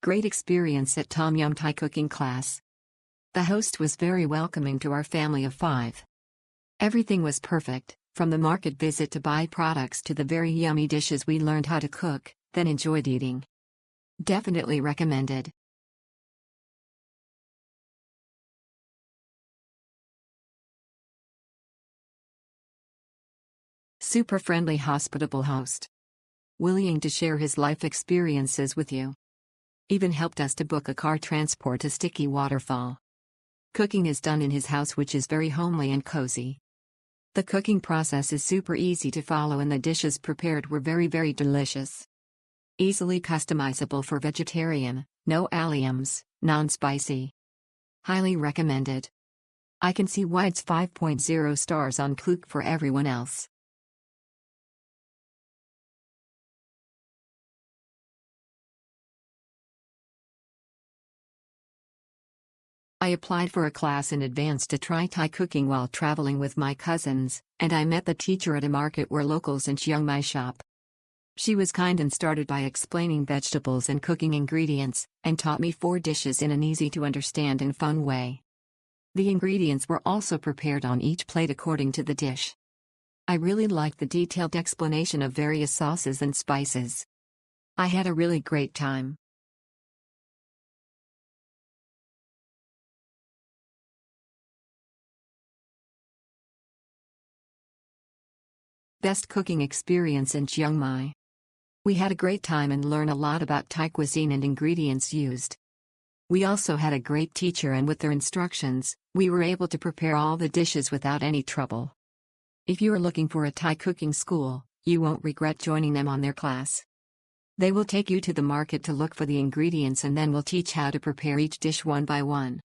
Great experience at Tom Yum Thai cooking class. The host was very welcoming to our family of 5. Everything was perfect, from the market visit to buy products to the very yummy dishes we learned how to cook, then enjoyed eating. Definitely recommended. Super friendly, hospitable host. Willing to share his life experiences with you. Even helped us to book a car transport to Sticky Waterfall. Cooking is done in his house, which is very homely and cozy. The cooking process is super easy to follow and the dishes prepared were very delicious. Easily customizable for vegetarian, no alliums, non-spicy. Highly recommended. I can see why it's 5.0 stars on Klook for everyone else. I applied for a class in advance to try Thai cooking while traveling with my cousins, and I met the teacher at a market where locals in Chiang Mai shop. She was kind and started by explaining vegetables and cooking ingredients, and taught me 4 dishes in an easy to understand and fun way. The ingredients were also prepared on each plate according to the dish. I really liked the detailed explanation of various sauces and spices. I had a really great time. Best cooking experience in Chiang Mai. We had a great time and learned a lot about Thai cuisine and ingredients used. We also had a great teacher, and with their instructions, we were able to prepare all the dishes without any trouble. If you are looking for a Thai cooking school, you won't regret joining them on their class. They will take you to the market to look for the ingredients and then will teach how to prepare each dish one by one.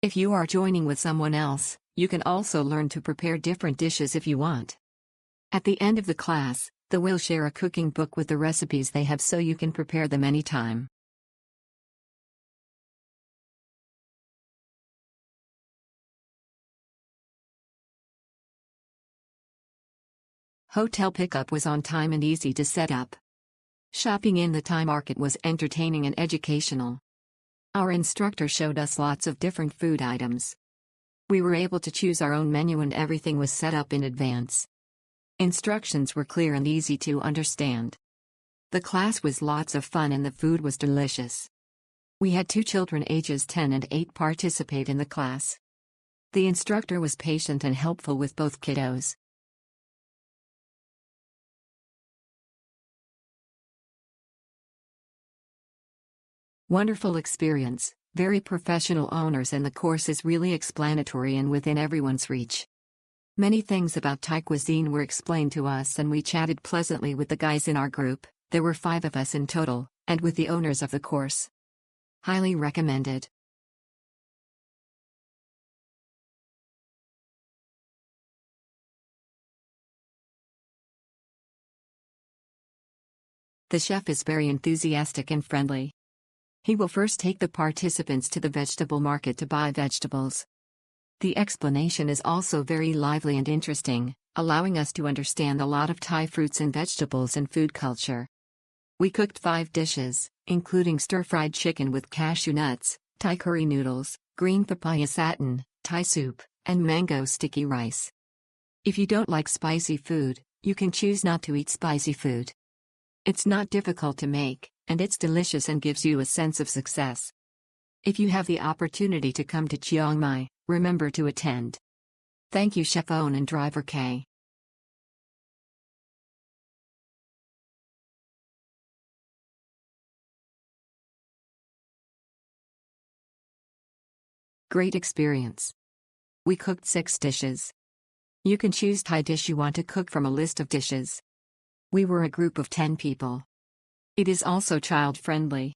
If you are joining with someone else, you can also learn to prepare different dishes if you want. At the end of the class, they will share a cooking book with the recipes they have so you can prepare them anytime. Hotel pickup was on time and easy to set up. Shopping in the Thai market was entertaining and educational. Our instructor showed us lots of different food items. We were able to choose our own menu and everything was set up in advance. Instructions were clear and easy to understand. The class was lots of fun and the food was delicious. We had 2 children ages 10 and 8 participate in the class. The instructor was patient and helpful with both kiddos. Wonderful experience, very professional owners, and the course is really explanatory and within everyone's reach. Many things about Thai cuisine were explained to us and we chatted pleasantly with the guys in our group. There were 5 of us in total, and with the owners of the course. Highly recommended. The chef is very enthusiastic and friendly. He will first take the participants to the vegetable market to buy vegetables. The explanation is also very lively and interesting, allowing us to understand a lot of Thai fruits and vegetables and food culture. We cooked 5 dishes, including stir-fried chicken with cashew nuts, Thai curry noodles, green papaya satin, Thai soup, and mango sticky rice. If you don't like spicy food, you can choose not to eat spicy food. It's not difficult to make, and it's delicious and gives you a sense of success. If you have the opportunity to come to Chiang Mai, remember to attend. Thank you, Chef Owen and Driver K. Great experience. We cooked 6 dishes. You can choose Thai dish you want to cook from a list of dishes. We were a group of 10 people. It is also child-friendly.